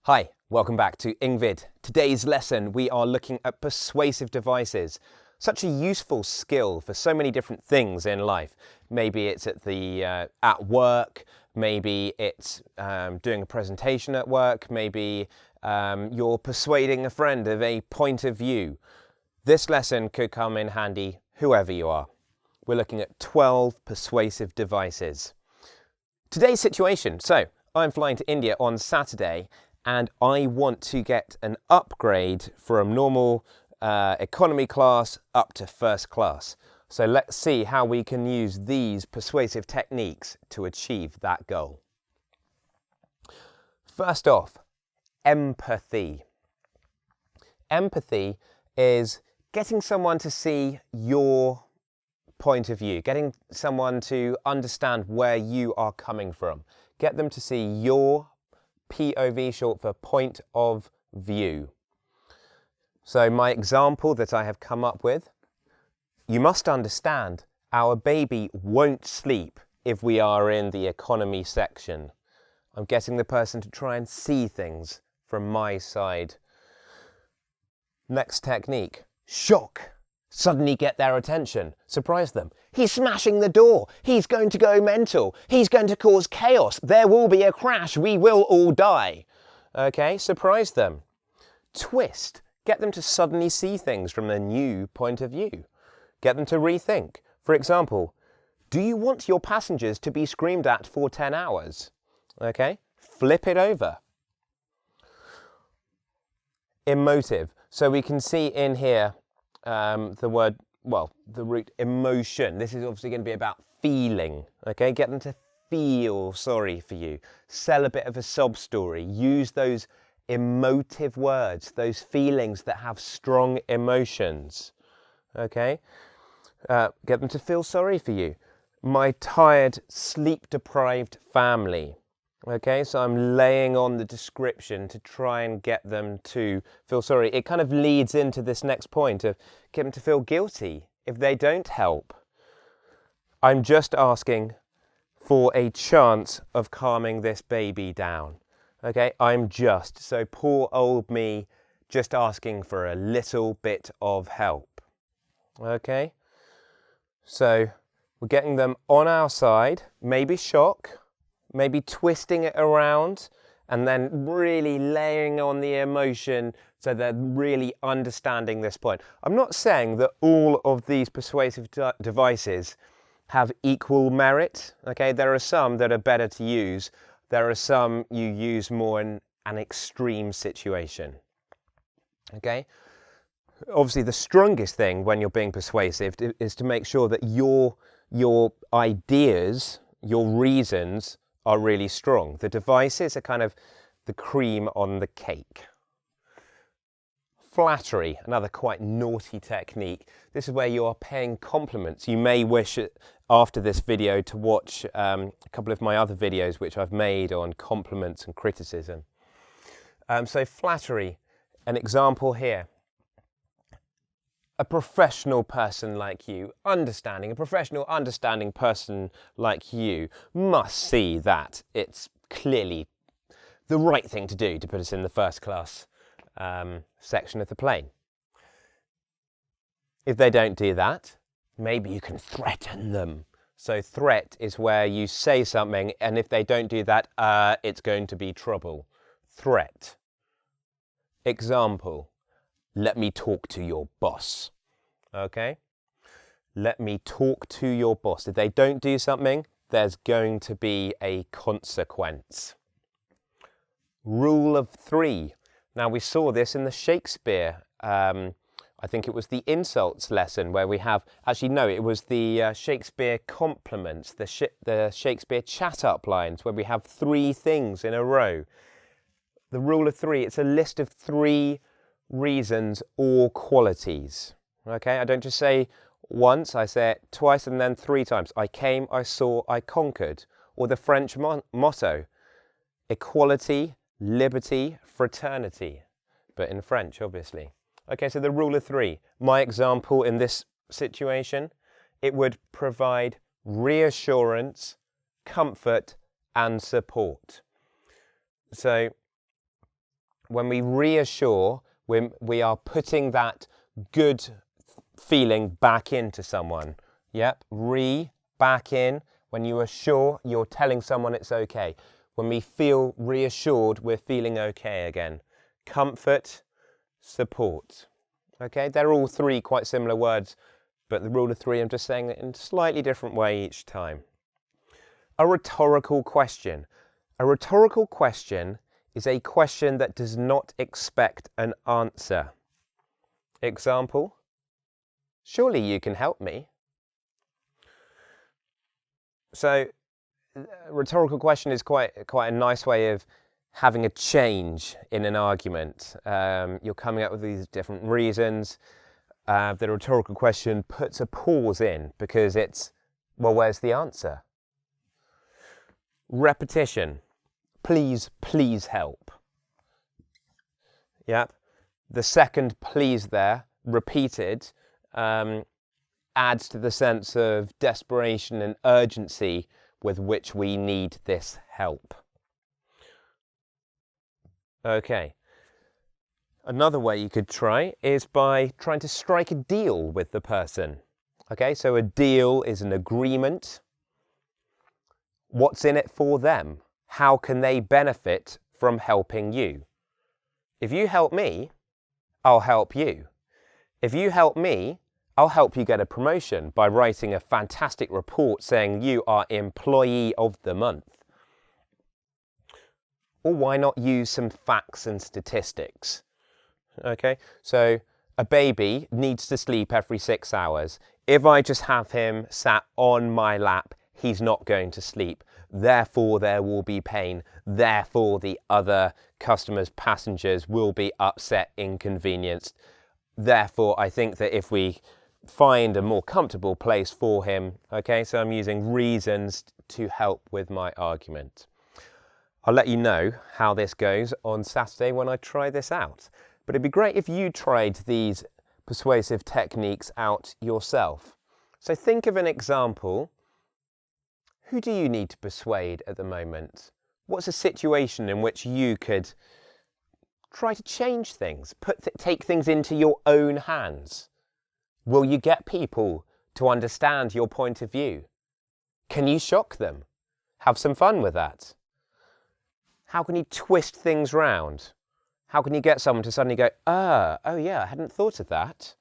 Hi, welcome back to engVid. Today's lesson we are looking at persuasive devices. Such a useful skill for so many different things in life. Maybe it's at work, maybe it's doing a presentation at work, maybe you're persuading a friend of a point of view. This lesson could come in handy whoever you are. We're looking at 12 persuasive devices. Today's situation, so I'm flying to India on Saturday and I want to get an upgrade from normal economy class up to first class. So let's see how we can use these persuasive techniques to achieve that goal. First off, empathy. Empathy is getting someone to see your point of view, getting someone to understand where you are coming from. Get them to see your POV, short for point of view. So my example that I have come up with, you must understand our baby won't sleep if we are in the economy section. I'm getting the person to try and see things from my side. Next technique, shock. Suddenly get their attention, surprise them. He's smashing the door, he's going to go mental, he's going to cause chaos, there will be a crash, we will all die. Okay, surprise them. Twist, get them to suddenly see things from a new point of view. Get them to rethink. For example, do you want your passengers to be screamed at for 10 hours? Okay, flip it over. Emotive, so we can see in here the root emotion. This is obviously going to be about feeling, okay? Get them to feel sorry for you. Sell a bit of a sob story. Use those emotive words, those feelings that have strong emotions, okay? Get them to feel sorry for you. My tired, sleep-deprived family. Okay, so I'm laying on the description to try and get them to feel sorry. It kind of leads into this next point of get them to feel guilty if they don't help. I'm just asking for a chance of calming this baby down. Okay, so poor old me, just asking for a little bit of help. Okay, so we're getting them on our side, maybe shock, maybe twisting it around and then really laying on the emotion so they're really understanding this point. I'm not saying that all of these persuasive devices have equal merit. Okay, there are some that are better to use. There are some you use more in an extreme situation. Okay, obviously the strongest thing when you're being persuasive is to make sure that your ideas, your reasons are really strong. The devices are kind of the cream on the cake. Flattery, another quite naughty technique. This is where you are paying compliments. You may wish after this video to watch a couple of my other videos which I've made on compliments and criticism. So flattery, an example here. A professional person like you, a professional understanding person like you must see that it's clearly the right thing to do to put us in the first class section of the plane. If they don't do that, maybe you can threaten them. So threat is where you say something and if they don't do that, it's going to be trouble. Threat. Example. Let me talk to your boss. Okay? Let me talk to your boss. If they don't do something, there's going to be a consequence. Rule of 3. Now we saw this in the Shakespeare, I think it was the insults lesson where we have, actually no, it was the Shakespeare compliments, the Shakespeare chat-up lines where we have 3 things in a row. The rule of 3, it's a list of 3 reasons or qualities. Okay, I don't just say once, I say it twice and then 3 times. I came, I saw, I conquered. Or the French motto, equality, liberty, fraternity. But in French, obviously. Okay, so the rule of 3. My example in this situation, it would provide reassurance, comfort, and support. So when we reassure, we are putting that good feeling back into someone. Yep, back in. When you assure, you're telling someone it's okay. When we feel reassured, we're feeling okay again. Comfort, support. Okay, they're all three quite similar words, but the rule of three, I'm just saying it in a slightly different way each time. A rhetorical question. A rhetorical question is a question that does not expect an answer. Example, surely you can help me. So, a rhetorical question is quite a nice way of having a change in an argument. You're coming up with these different reasons. The rhetorical question puts a pause in because it's, well, where's the answer? Repetition. Please, please help. Yep. The second please there, repeated, adds to the sense of desperation and urgency with which we need this help. Okay. Another way you could try is by trying to strike a deal with the person. Okay, so a deal is an agreement. What's in it for them? How can they benefit from helping you? If you help me, I'll help you. If you help me, I'll help you get a promotion by writing a fantastic report saying you are Employee of the Month. Or why not use some facts and statistics? Okay, so a baby needs to sleep every 6 hours. If I just have him sat on my lap, he's not going to sleep. Therefore, there will be pain. Therefore, the other customers, passengers will be upset, inconvenienced. Therefore, I think that if we find a more comfortable place for him, okay, so I'm using reasons to help with my argument. I'll let you know how this goes on Saturday when I try this out. But it'd be great if you tried these persuasive techniques out yourself. So think of an example. Who do you need to persuade at the moment? What's a situation in which you could try to change things, take things into your own hands? Will you get people to understand your point of view? Can you shock them? Have some fun with that. How can you twist things round? How can you get someone to suddenly go, oh yeah, I hadn't thought of that?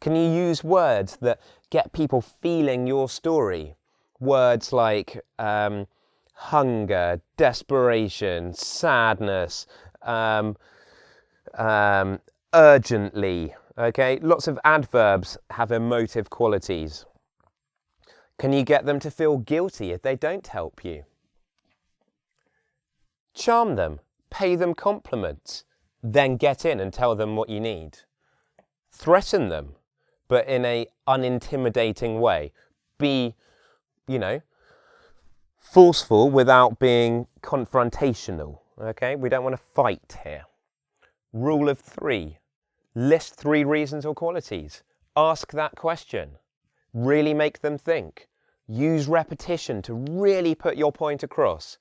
Can you use words that get people feeling your story? Words like hunger, desperation, sadness, urgently. Okay, lots of adverbs have emotive qualities. Can you get them to feel guilty if they don't help you? Charm them, pay them compliments, then get in and tell them what you need. Threaten them, but in an unintimidating way. Be, forceful without being confrontational. Okay, we don't want to fight here. Rule of three. List 3 reasons or qualities. Ask that question. Really make them think. Use repetition to really put your point across.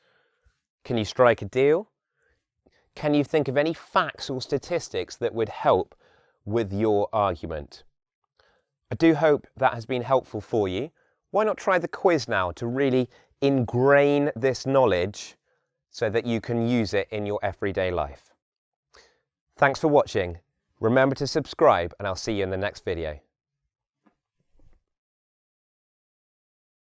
Can you strike a deal? Can you think of any facts or statistics that would help with your argument? I do hope that has been helpful for you. Why not try the quiz now to really ingrain this knowledge so that you can use it in your everyday life? Thanks for watching. Remember to subscribe and I'll see you in the next video.